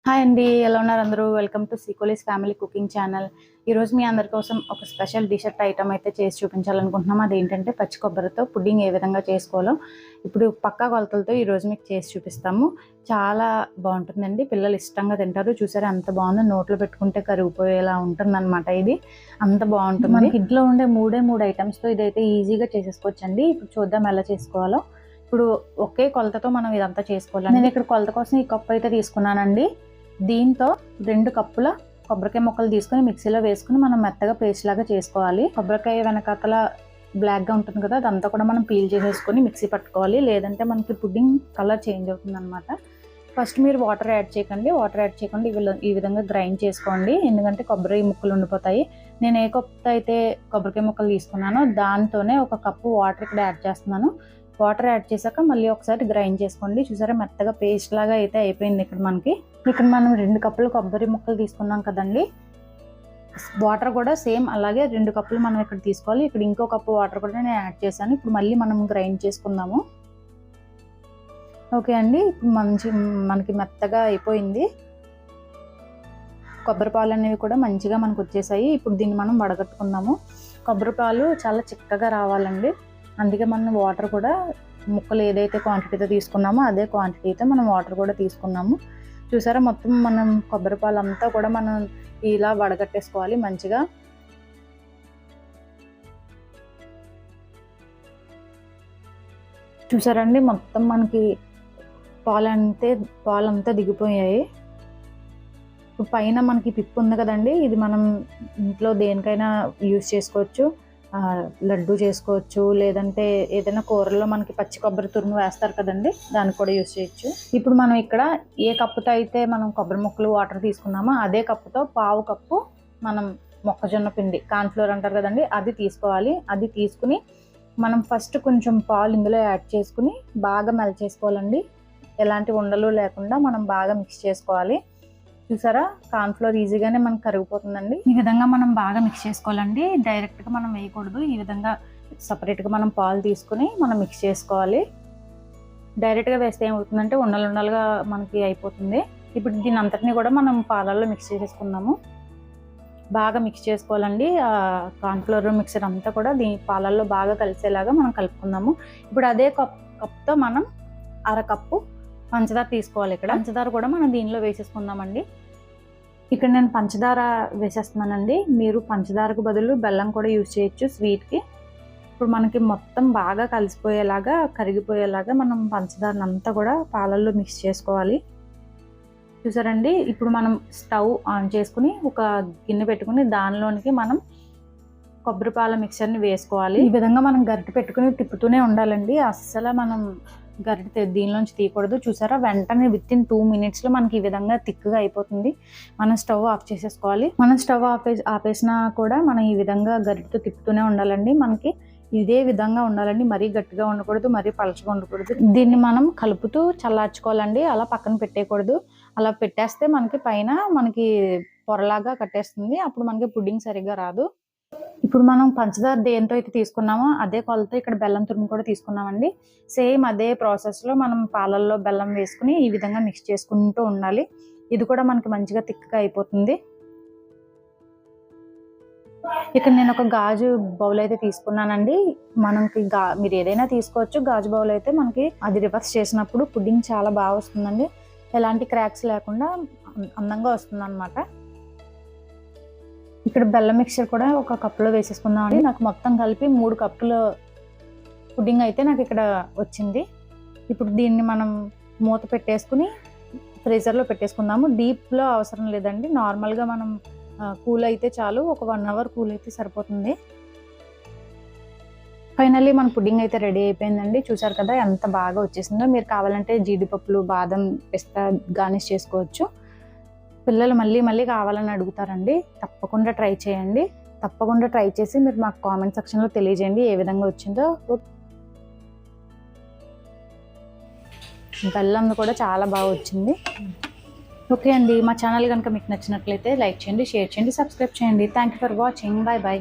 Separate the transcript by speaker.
Speaker 1: Hi అండి, ఎలా ఉన్నారు అందరూ? వెల్కమ్ టు సీకోలీస్ ఫ్యామిలీ కుకింగ్ ఛానల్. ఈరోజు మీ అందరి కోసం ఒక స్పెషల్ డిషర్ట్ ఐటమ్ అయితే చేసి చూపించాలనుకుంటున్నాం. అదేంటంటే పచ్చి కొబ్బరితో పుడ్డింగ్ ఏ విధంగా చేసుకోవాలో ఇప్పుడు పక్కా కొలతలతో ఈరోజు మీకు చేసి చూపిస్తాము. చాలా బాగుంటుందండి, పిల్లలు ఇష్టంగా తింటారు. చూసారా ఎంత బాగుందో, నోట్లో పెట్టుకుంటే కరిగిపోయేలా ఉంటుందన్నమాట. ఇది అంత బాగుంటుంది. మనకి ఇంట్లో ఉండే మూడు ఐటమ్స్తో ఇదైతే ఈజీగా చేసేసుకోవచ్చండి. ఇప్పుడు చూద్దాం ఎలా చేసుకోవాలో. ఇప్పుడు ఒకే కొలతతో మనం ఇదంతా చేసుకోవాలి. నేను ఇక్కడ కొలత కోసం ఈ కప్పు అయితే తీసుకున్నానండి. దీంతో 2 కప్పుల కొబ్బరికాయ ముక్కలు తీసుకుని మిక్సీలో వేసుకుని మనం మెత్తగా పేస్ట్ లాగా చేసుకోవాలి. కొబ్బరికాయ వెనకాతల బ్లాక్గా ఉంటుంది కదా, అదంతా కూడా మనం పీల్ చేసేసుకొని మిక్సీ పట్టుకోవాలి. లేదంటే మనకి పుడ్డింగ్ కలర్ చేంజ్ అవుతుంది అనమాట. ఫస్ట్ మీరు వాటర్ యాడ్ చేయకండి. వాటర్ యాడ్ చేయకుండా ఈ విధంగా గ్రైండ్ చేసుకోండి, ఎందుకంటే కొబ్బరి ముక్కలు ఉండిపోతాయి. నేను ఏ కప్పుతో అయితే కొబ్బరికాయ ముక్కలు తీసుకున్నానో దాంతోనే 1 కప్పు వాటర్ ఇక్కడ యాడ్ చేస్తున్నాను. వాటర్ యాడ్ చేశాక మళ్ళీ ఒకసారి గ్రైండ్ చేసుకోండి. చూసారా మెత్తగా పేస్ట్ లాగా అయితే అయిపోయింది. ఇక్కడ మనం 2 కప్పులు కొబ్బరి ముక్కలు తీసుకున్నాం కదండి. వాటర్ కూడా సేమ్ అలాగే 2 కప్పులు మనం ఇక్కడ తీసుకోవాలి. ఇక్కడ ఇంకో కప్పు వాటర్ కూడా నేను యాడ్ చేశాను. ఇప్పుడు మళ్ళీ మనం గ్రైండ్ చేసుకుందాము. ఓకే అండి, ఇప్పుడు మనకి మెత్తగా అయిపోయింది. కొబ్బరి పాలు అనేవి కూడా మంచిగా మనకు వచ్చేసాయి. ఇప్పుడు దీన్ని మనం వడగట్టుకుందాము. కొబ్బరి పాలు చాలా చిక్కగా రావాలండి, అందుకే మనం వాటర్ కూడా ముక్కలు ఏదైతే క్వాంటిటీతో తీసుకున్నామో అదే క్వాంటిటీతో మనం వాటర్ కూడా తీసుకున్నాము. చూసారా మొత్తం మనం కొబ్బరి పాలు అంతా కూడా మనం ఇలా వడగట్టేసుకోవాలి మంచిగా. చూసారండి మొత్తం మనకి పాలంతా దిగిపోయాయి. ఇప్పుడు పైన మనకి పిప్పు ఉంది కదండి, ఇది మనం ఇంట్లో దేనికైనా యూజ్ చేసుకోవచ్చు. లడ్డు చేసుకోవచ్చు, లేదంటే ఏదైనా కూరల్లో మనకి పచ్చి కొబ్బరి తురుము వేస్తారు కదండి, దాన్ని కూడా యూజ్ చేయొచ్చు. ఇప్పుడు మనం ఇక్కడ ఏ కప్పుతో అయితే మనం కొబ్బరి ముక్కలు వాటర్ తీసుకున్నామో అదే కప్పుతో 1/2 కప్పు మనం మొక్కజొన్న పిండి, కార్న్ఫ్లోర్ అంటారు కదండి, అది తీసుకోవాలి. అది తీసుకుని మనం ఫస్ట్ కొంచెం పాలు ఇందులో యాడ్ చేసుకుని బాగా మెల్ట్ చేసుకోవాలండి. ఎలాంటి ఉండలు లేకుండా మనం బాగా మిక్స్ చేసుకోవాలి. చూసారా కార్న్ఫ్లోర్ ఈజీగానే మనకు కరిగిపోతుందండి. ఈ విధంగా మనం బాగా మిక్స్ చేసుకోవాలండి. డైరెక్ట్గా మనం వేయకూడదు. ఈ విధంగా సపరేట్గా మనం పాలు తీసుకుని మనం మిక్స్ చేసుకోవాలి. డైరెక్ట్గా వేస్తే ఏమవుతుందంటే ఉండలుగా మనకి అయిపోతుంది. ఇప్పుడు దీని అంతటినీ కూడా మనం పాలల్లో మిక్స్ చేసేసుకుందాము. బాగా మిక్స్ చేసుకోవాలండి. కార్న్ఫ్లోర్ మిక్సర్ అంతా కూడా దీని పాలల్లో బాగా కలిసేలాగా మనం కలుపుకుందాము. ఇప్పుడు అదే కప్తో మనం 1/2 కప్పు పంచదార తీసుకోవాలి. ఇక్కడ పంచదార కూడా మనం దీనిలో వేసేసుకుందామండి. ఇక్కడ నేను పంచదార వేసేస్తున్నానండి. మీరు పంచదారకు బదులు బెల్లం కూడా యూజ్ చేయొచ్చు స్వీట్కి. ఇప్పుడు మనకి మొత్తం బాగా కలిసిపోయేలాగా కరిగిపోయేలాగా మనం పంచదారని అంతా కూడా పాలల్లో మిక్స్ చేసుకోవాలి. చూసారండి, ఇప్పుడు మనం స్టవ్ ఆన్ చేసుకుని ఒక గిన్నె పెట్టుకుని దానిలోనికి మనం కొబ్బరి పాల మిక్చర్ని వేసుకోవాలి. ఈ విధంగా మనం గరిటె పెట్టుకుని తిప్పుతూనే ఉండాలండి. అస్సలు మనం గరిటె దీనిలోంచి తీయకూడదు. చూసారా వెంటనే వితిన్ 2 minutesలో మనకి ఈ విధంగా థిక్గా అయిపోతుంది. మనం స్టవ్ ఆఫ్ చేసేసుకోవాలి. మనం స్టవ్ ఆపేసినా కూడా మనం ఈ విధంగా గరిటెతో తిప్పుతూనే ఉండాలండి. మనకి ఇదే విధంగా ఉండాలండి, మరీ గట్టిగా ఉండకూడదు, మరీ పలచగా ఉండకూడదు. దీన్ని మనం కలుపుతూ చల్లార్చుకోవాలండి. అలా పక్కన పెట్టేయకూడదు. అలా పెట్టేస్తే మనకి పైన పొరలాగా కట్టేస్తుంది. అప్పుడు మనకి పుడ్డింగ్ సరిగ్గా రాదు. ఇప్పుడు మనం పంచదార దేంతో అయితే తీసుకున్నామో అదే కొలతో ఇక్కడ బెల్లం తురుము కూడా తీసుకున్నామండి. సేమ్ అదే ప్రాసెస్లో మనం పాలల్లో బెల్లం వేసుకుని ఈ విధంగా మిక్స్ చేసుకుంటూ ఉండాలి. ఇది కూడా మనకి మంచిగా థిక్గా అయిపోతుంది. ఇక్కడ నేను ఒక గాజు బౌల్ అయితే తీసుకున్నానండి. మనకి మీరు ఏదైనా తీసుకోవచ్చు. గాజు బౌల్ అయితే మనకి అది రివర్స్ చేసినప్పుడు పుడ్డింగ్ చాలా బాగా వస్తుందండి. ఎలాంటి క్రాక్స్ లేకుండా అందంగా వస్తుంది అనమాట. ఇక్కడ బెల్లం మిక్చర్ కూడా 1 కప్పులో వేసేసుకుందామండి. నాకు మొత్తం కలిపి 3 కప్పుల పుడ్డింగ్ అయితే నాకు ఇక్కడ వచ్చింది. ఇప్పుడు దీన్ని మనం మూత పెట్టేసుకుని ఫ్రీజర్లో పెట్టేసుకుందాము. డీప్లో అవసరం లేదండి, నార్మల్గా మనం కూల్ అయితే చాలు. ఒక 1 అవర్ కూల్ అయితే సరిపోతుంది. ఫైనల్లీ మన పుడ్డింగ్ అయితే రెడీ అయిపోయిందండి. చూసారు కదా ఎంత బాగా వచ్చేసిందో. మీరు కావాలంటే జీడిపప్పులు, బాదం, పిస్తా గార్నిష్ చేసుకోవచ్చు. పిల్లలు మళ్ళీ కావాలని అడుగుతారండి. తప్పకుండా ట్రై చేయండి. తప్పకుండా ట్రై చేసి మీరు మాకు కామెంట్ సెక్షన్లో తెలియజేయండి ఏ విధంగా వచ్చిందో. బెల్లం కూడా చాలా బాగా వచ్చింది. ఓకే అండి, మా ఛానల్ కనుక మీకు నచ్చినట్లయితే లైక్ చేయండి, షేర్ చేయండి, సబ్స్క్రైబ్ చేయండి. Thank you for watching. Bye bye.